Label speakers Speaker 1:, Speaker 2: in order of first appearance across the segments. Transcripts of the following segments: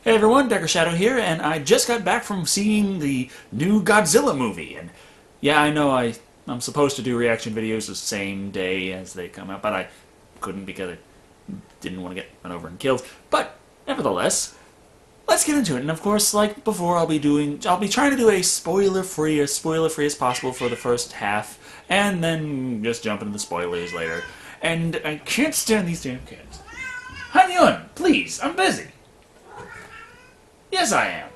Speaker 1: Hey everyone, Decker Shadow here, and I just got back from seeing the new Godzilla movie. And yeah, I know I'm supposed to do reaction videos the same day as they come out, but I couldn't because I didn't want to get run over and killed. But nevertheless, let's get into it. And of course, like before, I'll be trying to do a spoiler-free, as spoiler-free as possible for the first half, and then just jump into the spoilers later. And I can't stand these damn kids. Han Yun, please, I'm busy. Yes, I am.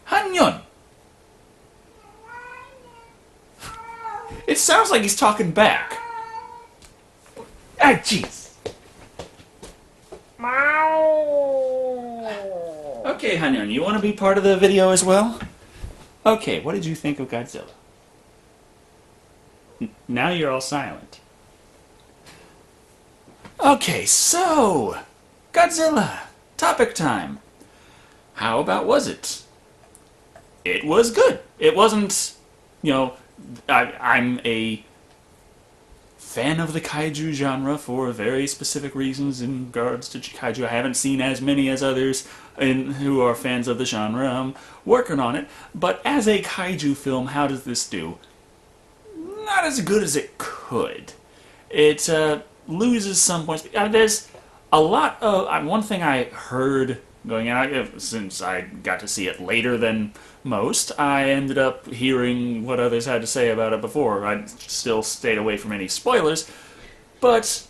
Speaker 1: Han Yun. It sounds like he's talking back. Ah, jeez. Okay, Han Yun, you want to be part of the video as well? Okay, what did you think of Godzilla? Now you're all silent. Okay, so Godzilla. Topic time. How about was it? It was good. It wasn't, I'm a fan of the kaiju genre for very specific reasons in regards to kaiju. I haven't seen as many as others who are fans of the genre. I'm working on it. But as a kaiju film, how does this do? Not as good as it could. It loses some points. There's a lot of one thing I heard going out, since I got to see it later than most, I ended up hearing what others had to say about it before. I still stayed away from any spoilers, but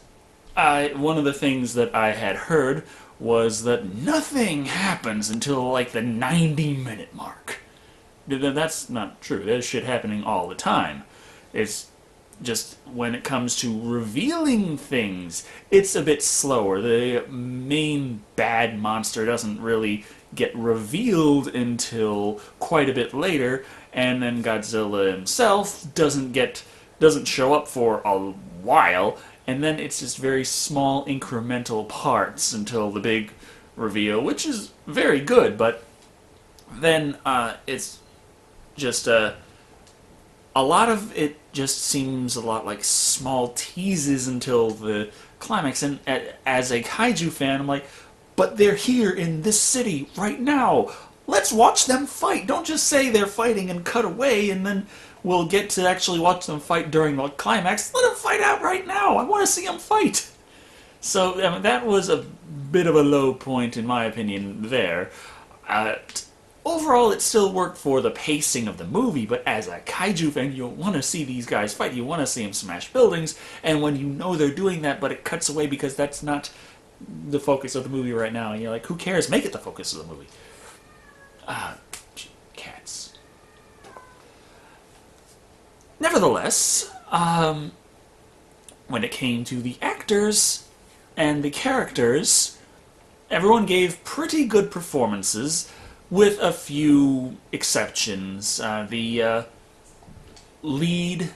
Speaker 1: one of the things that I had heard was that nothing happens until like the 90-minute mark. That's not true. There's shit happening all the time. It's just when it comes to revealing things, it's a bit slower. The main bad monster doesn't really get revealed until quite a bit later, and then Godzilla himself doesn't show up for a while, and then it's just very small incremental parts until the big reveal, which is very good, but then it's just a lot of it just seems a lot like small teases until the climax. And as a kaiju fan, I'm like, but they're here in this city right now. Let's watch them fight. Don't just say they're fighting and cut away, and then we'll get to actually watch them fight during the climax. Let them fight out right now. I want to see them fight. So that was a bit of a low point, in my opinion, there. Overall, it still worked for the pacing of the movie, but as a kaiju fan, you want to see these guys fight. You want to see them smash buildings, and when you know they're doing that, but it cuts away because that's not the focus of the movie right now, and you're like, who cares? Make it the focus of the movie. Cats. Nevertheless, when it came to the actors and the characters, everyone gave pretty good performances, with a few exceptions. The lead,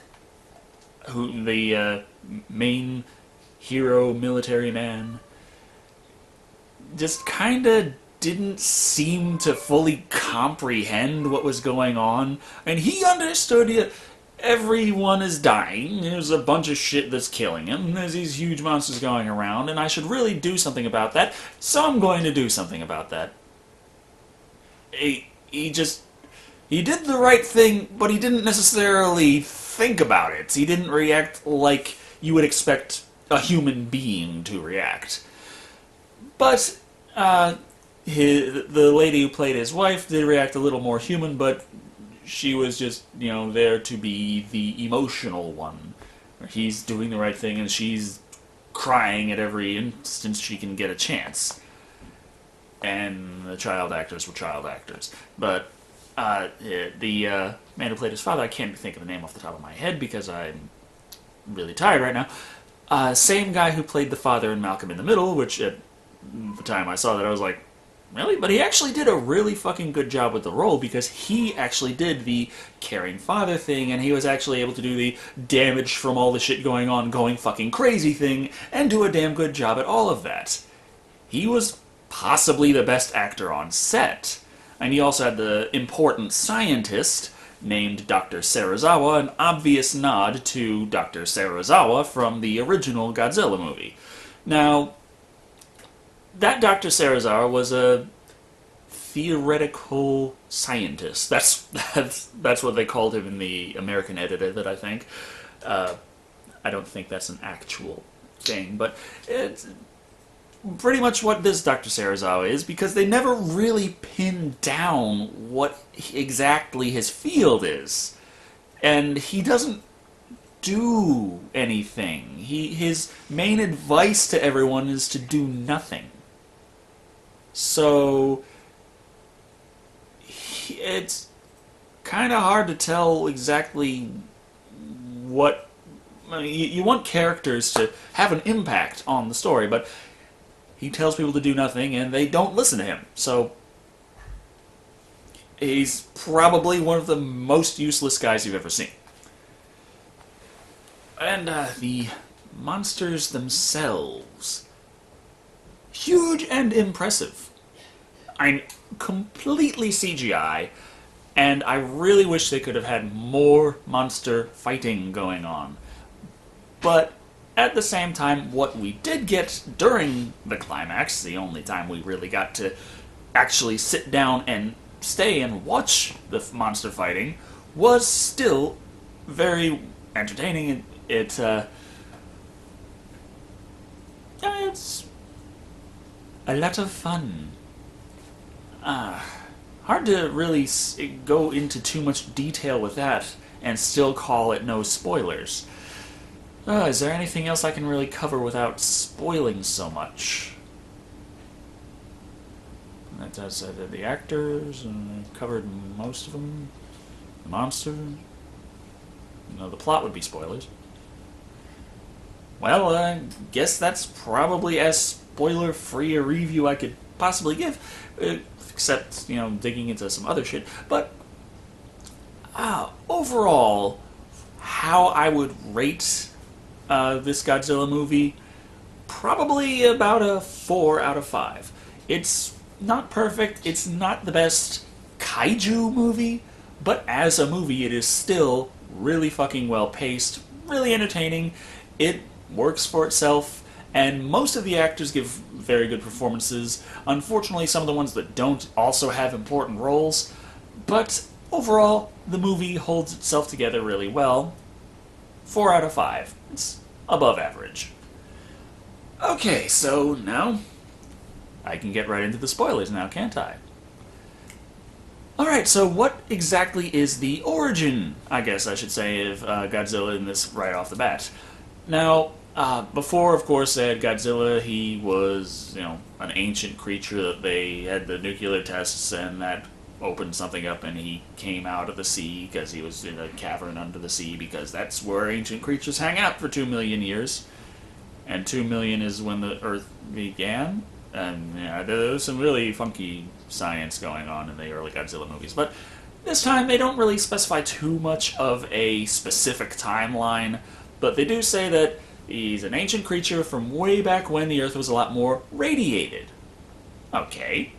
Speaker 1: the main hero military man, just kinda didn't seem to fully comprehend what was going on. And he understood everyone is dying, there's a bunch of shit that's killing him, there's these huge monsters going around, and I should really do something about that, so I'm going to do something about that. He did the right thing, but he didn't necessarily think about it. He didn't react like you would expect a human being to react. But the lady who played his wife did react a little more human, but she was just, there to be the emotional one. He's doing the right thing, and she's crying at every instance she can get a chance. And the child actors were child actors. But the man who played his father, I can't think of the name off the top of my head because I'm really tired right now. Same guy who played the father in Malcolm in the Middle, which at the time I saw that I was like, really? But he actually did a really fucking good job with the role because he actually did the caring father thing, and he was actually able to do the damage from all the shit going on, going fucking crazy thing, and do a damn good job at all of that. He was possibly the best actor on set. And he also had the important scientist named Dr. Serizawa, an obvious nod to Dr. Serizawa from the original Godzilla movie. Now, that Dr. Serizawa was a theoretical scientist. That's what they called him in the American edit of it, I think. I don't think that's an actual thing, but it's pretty much what this Dr. Serizawa is, because they never really pin down what exactly his field is. And he doesn't do anything. His main advice to everyone is to do nothing. So it's kind of hard to tell exactly what. I mean, you want characters to have an impact on the story, but he tells people to do nothing, and they don't listen to him. So he's probably one of the most useless guys you've ever seen. And the monsters themselves, huge and impressive. I'm completely CGI, and I really wish they could have had more monster fighting going on. But at the same time, what we did get during the climax, the only time we really got to actually sit down and stay and watch the monster fighting, was still very entertaining. It's a lot of fun. Hard to really go into too much detail with that and still call it no spoilers. Is there anything else I can really cover without spoiling so much? That's the actors, and I've covered most of them. The monsters. No, the plot would be spoilers. Well, I guess that's probably as spoiler-free a review I could possibly give, except, digging into some other shit. But, overall, how I would rate this Godzilla movie, probably about a 4 out of 5. It's not perfect, it's not the best kaiju movie, but as a movie it is still really fucking well paced, really entertaining, it works for itself, and most of the actors give very good performances. Unfortunately, some of the ones that don't also have important roles, but overall, the movie holds itself together really well. 4 out of 5. It's above average. Okay, so now I can get right into the spoilers now, can't I? Alright, so what exactly is the origin, I guess I should say, of Godzilla in this right off the bat? Now, before, of course, they had Godzilla. He was, an ancient creature that they had the nuclear tests, and that opened something up, and he came out of the sea because he was in a cavern under the sea, because that's where ancient creatures hang out for 2 million years. And 2 million is when the Earth began. And there was some really funky science going on in the early Godzilla movies. But this time they don't really specify too much of a specific timeline, but they do say that he's an ancient creature from way back when the Earth was a lot more radiated. Okay.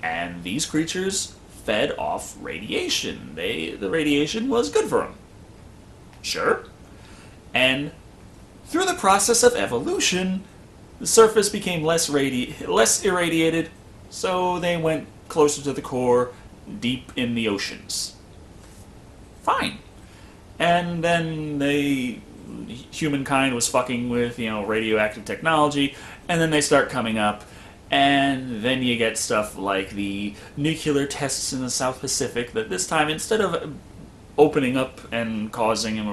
Speaker 1: And these creatures fed off radiation. The radiation was good for them. Sure. And through the process of evolution, the surface became less irradiated, so they went closer to the core, deep in the oceans. Fine. And then humankind was fucking with, radioactive technology, and then they start coming up, and then you get stuff like the nuclear tests in the South Pacific, that this time, instead of opening up and causing them,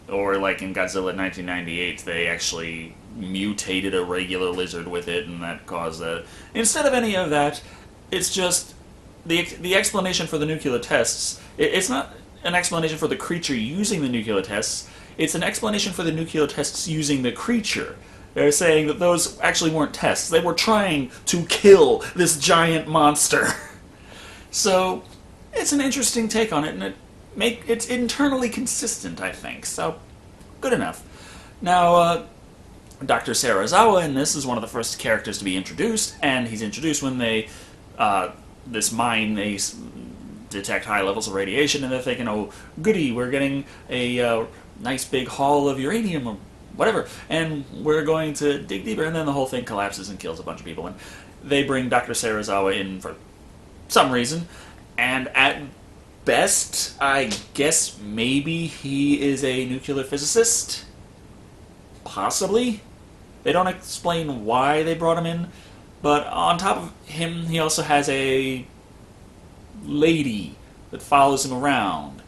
Speaker 1: or like in Godzilla 1998, they actually mutated a regular lizard with it, and that caused that. Instead of any of that, it's just the explanation for the nuclear tests. It's not an explanation for the creature using the nuclear tests. It's an explanation for the nuclear tests using the creature. They're saying that those actually weren't tests. They were trying to kill this giant monster. So it's an interesting take on it, and it's internally consistent, I think. So good enough. Now, Dr. Serizawa in this is one of the first characters to be introduced, and he's introduced when they detect high levels of radiation, and they're thinking, oh, goody, we're getting a nice big haul of uranium whatever, and we're going to dig deeper, and then the whole thing collapses and kills a bunch of people, and they bring Dr. Serizawa in for some reason, and at best, I guess maybe he is a nuclear physicist? Possibly? They don't explain why they brought him in, but on top of him, he also has a lady that follows him around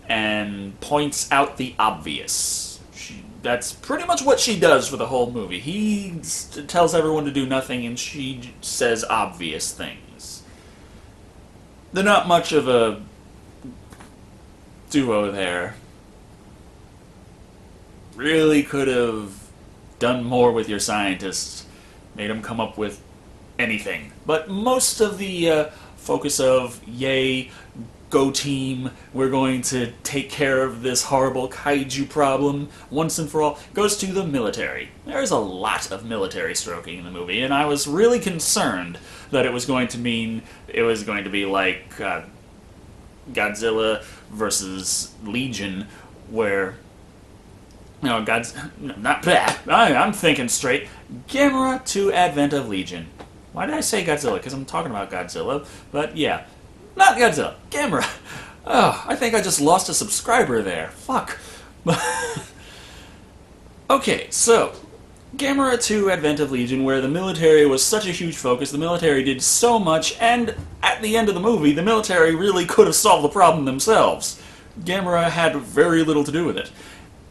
Speaker 1: and points out the obvious. That's pretty much what she does for the whole movie. He tells everyone to do nothing, and she says obvious things. They're not much of a duo there. Really could have done more with your scientists. Made them come up with anything. But most of the focus of, yay, go team, we're going to take care of this horrible kaiju problem once and for all, goes to the military. There's a lot of military stroking in the movie, and I was really concerned that it was going to mean it was going to be like Godzilla versus Legion, where, no, I'm thinking straight. Gamera to Advent of Legion. Why did I say Godzilla? Because I'm talking about Godzilla, but yeah. Not Godzilla. Gamera. Oh, I think I just lost a subscriber there. Fuck. Okay, so Gamera 2 Advent of Legion, where the military was such a huge focus, the military did so much, and at the end of the movie, the military really could have solved the problem themselves. Gamera had very little to do with it.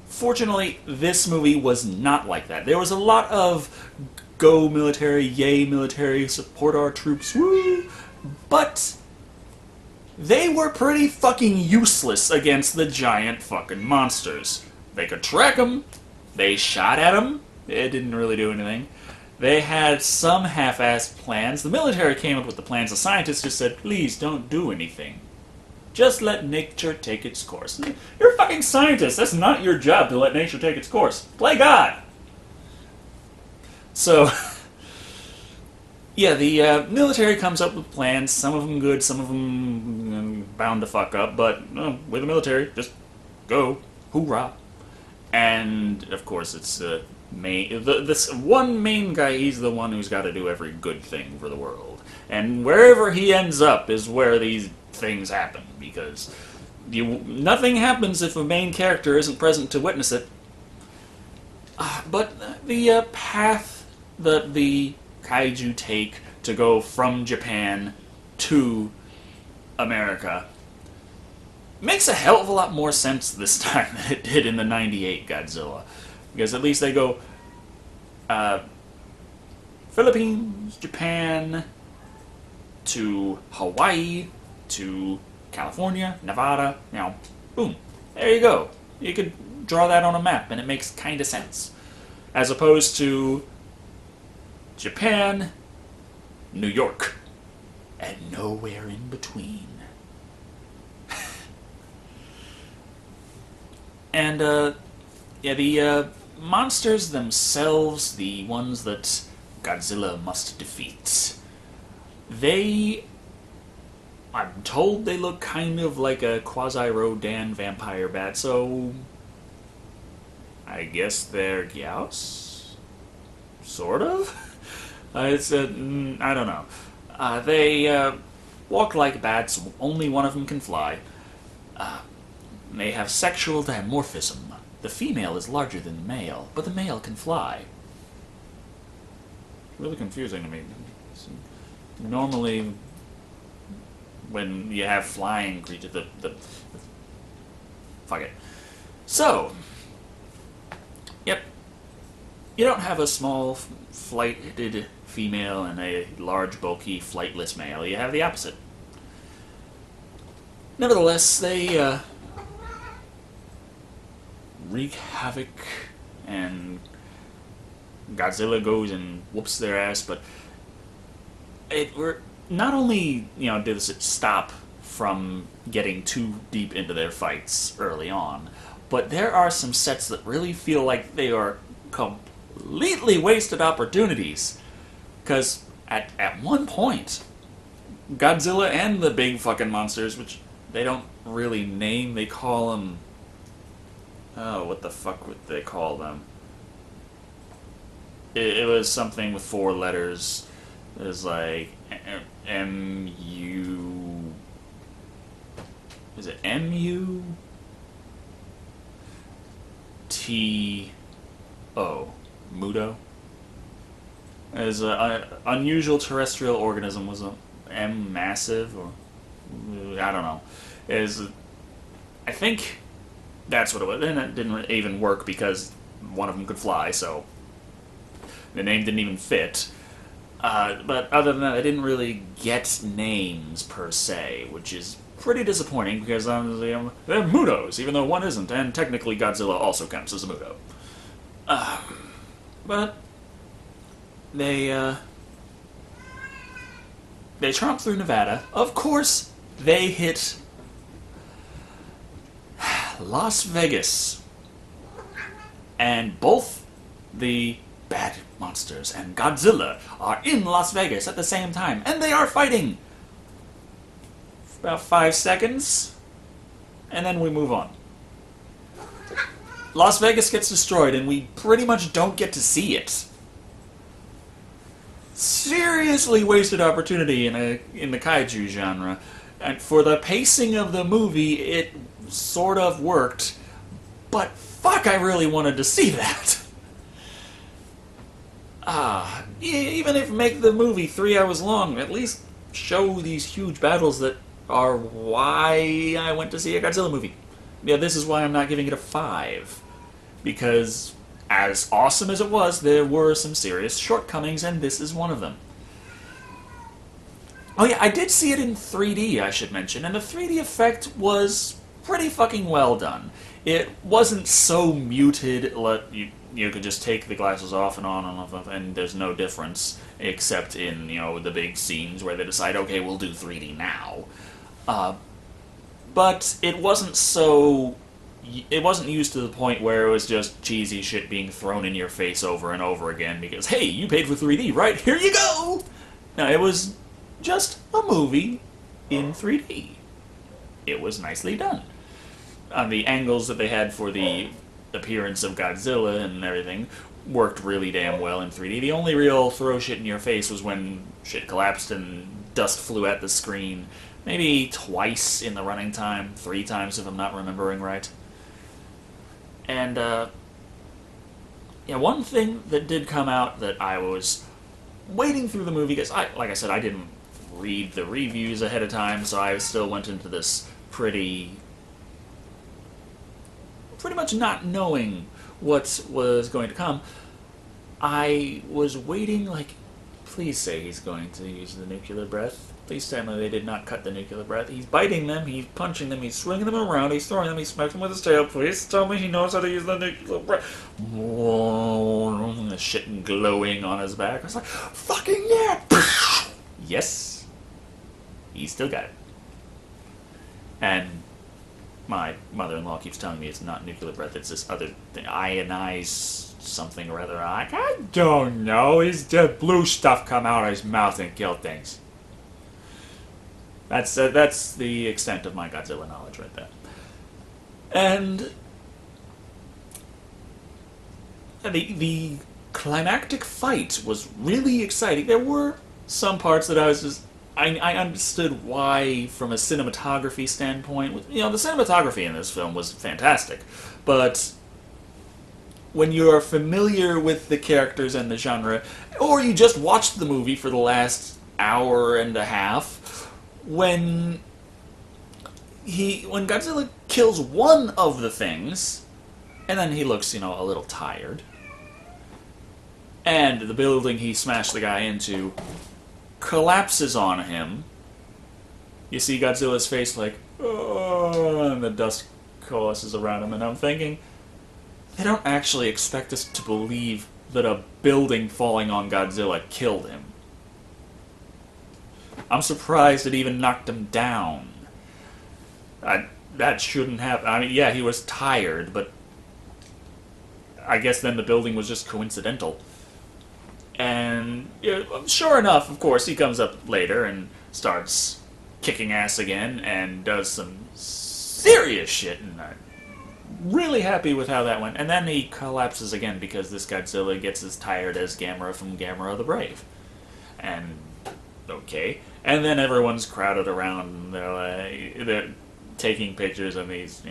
Speaker 1: Fortunately, this movie was not like that. There was a lot of go military, yay military, support our troops, woo! But they were pretty fucking useless against the giant fucking monsters. They could track them, they shot at them, it didn't really do anything. They had some half-assed plans. The military came up with the plans, the scientists just said, please don't do anything. Just let nature take its course. You're a fucking scientist, that's not your job to let nature take its course. Play God! So, yeah, the military comes up with plans, some of them good, some of them bound to fuck up, but with the military, just go, hoorah. And, of course, it's this one main guy, he's the one who's got to do every good thing for the world. And wherever he ends up is where these things happen, because nothing happens if a main character isn't present to witness it. But the path that the kaiju take to go from Japan to America makes a hell of a lot more sense this time than it did in the '98 Godzilla. Because at least they go Philippines, Japan, to Hawaii, to California, Nevada, boom. There you go. You could draw that on a map and it makes kind of sense. As opposed to Japan, New York, and nowhere in between. And, yeah, the monsters themselves, the ones that Godzilla must defeat, I'm told they look kind of like a quasi-Rodan vampire bat, so I guess they're Gyaos? Sort of? I don't know. They walk like bats, only one of them can fly. They have sexual dimorphism. The female is larger than the male, but the male can fly. Really confusing to me. Normally, when you have flying creatures, fuck it. So, yep. You don't have a small, flighted female and a large, bulky, flightless male. You have the opposite. Nevertheless, they wreak havoc, and Godzilla goes and whoops their ass, but not only, does it stop from getting too deep into their fights early on, but there are some sets that really feel like they are completely wasted opportunities. Because at one point, Godzilla and the big fucking monsters, which they don't really name, they call them Oh, what the fuck would they call them? It was something with 4 letters. It was like M-U... Is it M-U-T-O? Muto? As an unusual terrestrial organism was a M massive, or I don't know. Is I think that's what it was. And it didn't even work because one of them could fly, so the name didn't even fit. But other than that, I didn't really get names per se, which is pretty disappointing because they're Mutos, even though one isn't, and technically Godzilla also counts as a Muto. But they tromp through Nevada. Of course, they hit Las Vegas, and both the bad monsters and Godzilla are in Las Vegas at the same time, and they are fighting for about 5 seconds, and then we move on. Las Vegas gets destroyed, and we pretty much don't get to see it. Seriously wasted opportunity in the kaiju genre. And for the pacing of the movie, it sort of worked, but fuck, I really wanted to see that. Even if make the movie 3 hours long, at least show these huge battles that are why I went to see a Godzilla movie. Yeah, this is why I'm not giving it a 5. Because, as awesome as it was, there were some serious shortcomings, and this is one of them. Oh yeah, I did see it in 3D, I should mention, and the 3D effect was pretty fucking well done. It wasn't so muted, you could just take the glasses off and on and off, and there's no difference, except in, the big scenes where they decide, okay, we'll do 3D now. But it wasn't so... It wasn't used to the point where it was just cheesy shit being thrown in your face over and over again because, hey, you paid for 3D, right? Here you go! No, it was just a movie in 3D. It was nicely done. The angles that they had for the appearance of Godzilla and everything worked really damn well in 3D. The only real throw shit in your face was when shit collapsed and dust flew at the screen. Maybe twice in the running time, 3 times if I'm not remembering right. And, one thing that did come out that I was waiting through the movie, because, like I said, I didn't read the reviews ahead of time, so I still went into this pretty much not knowing what was going to come. I was waiting, please say he's going to use the nuclear breath. Please tell me they did not cut the nuclear breath. He's biting them, he's punching them, he's swinging them around, he's throwing them, he's smacking them with his tail. Please tell me he knows how to use the nuclear breath. The shit glowing on his back. I was like, fucking yeah! Yes. He still got it. And my mother-in-law keeps telling me it's not nuclear breath, it's this other thing, ionized something or other. I don't know. He's just blue stuff come out of his mouth and kill things. That's the extent of my Godzilla knowledge right there. And the climactic fight was really exciting. There were some parts that I was just... I understood why, from a cinematography standpoint. The cinematography in this film was fantastic. But when you are familiar with the characters and the genre, or you just watched the movie for the last hour and a half... When Godzilla kills one of the things, and then he looks, a little tired, and the building he smashed the guy into collapses on him, you see Godzilla's face like, oh, and the dust coalesces around him, and I'm thinking, they don't actually expect us to believe that a building falling on Godzilla killed him. I'm surprised it even knocked him down. That shouldn't happen. I mean, yeah, he was tired, but I guess then the building was just coincidental. And sure enough, of course, he comes up later and starts kicking ass again and does some serious shit. And really happy with how that went. And then he collapses again because this Godzilla gets as tired as Gamera from Gamera the Brave. And okay. And then everyone's crowded around. They're taking pictures of these,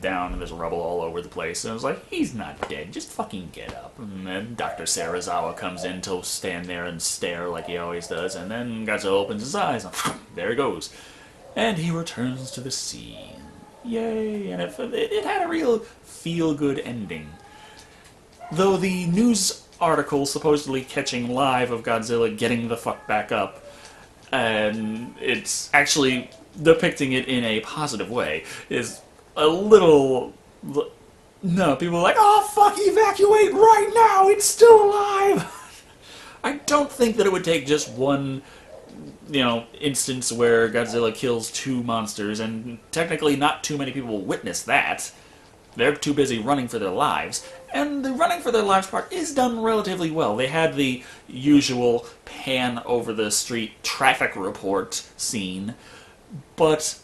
Speaker 1: down and there's rubble all over the place. And I was like, he's not dead. Just fucking get up. And then Dr. Serizawa comes in to stand there and stare like he always does. And then Godzilla opens his eyes. And there he goes. And he returns to the sea. Yay. And it had a real feel-good ending. Though the news article supposedly catching live of Godzilla getting the fuck back up, and it's actually depicting it in a positive way, is a little... No, people are like, oh, fuck, evacuate right now, it's still alive! I don't think that it would take just one, instance where Godzilla kills two monsters, and technically not too many people will witness that. They're too busy running for their lives. And the running for their lives part is done relatively well. They had the usual pan over the street traffic report scene, but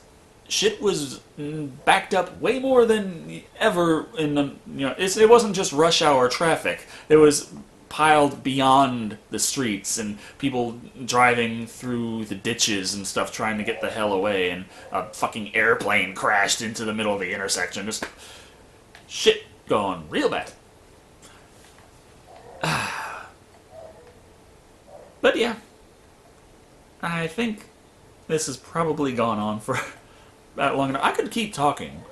Speaker 1: shit was backed up way more than ever in the, it wasn't just rush hour traffic. It was piled beyond the streets and people driving through the ditches and stuff trying to get the hell away, and a fucking airplane crashed into the middle of the intersection. Just shit going real bad. But yeah, I think this has probably gone on for about long enough. I could keep talking,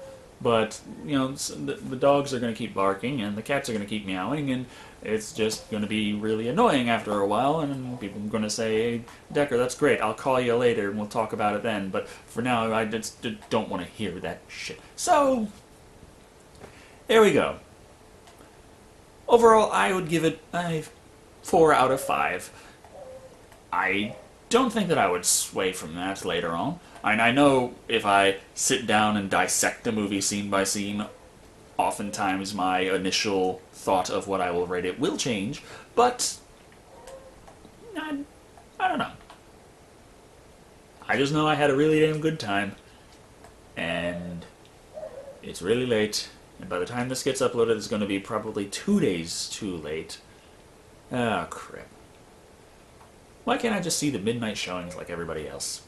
Speaker 1: but the dogs are going to keep barking and the cats are going to keep meowing, and it's just going to be really annoying after a while, and people are going to say, hey, Decker, that's great, I'll call you later and we'll talk about it then, but for now I just don't want to hear that shit. So there we go. Overall, I would give it a 4 out of 5. I don't think that I would sway from that later on. I know if I sit down and dissect a movie scene by scene, oftentimes my initial thought of what I will rate it will change, but I don't know. I just know I had a really damn good time, and it's really late. And by the time this gets uploaded, it's going to be probably 2 days too late. Ah, crap. Why can't I just see the midnight showings like everybody else?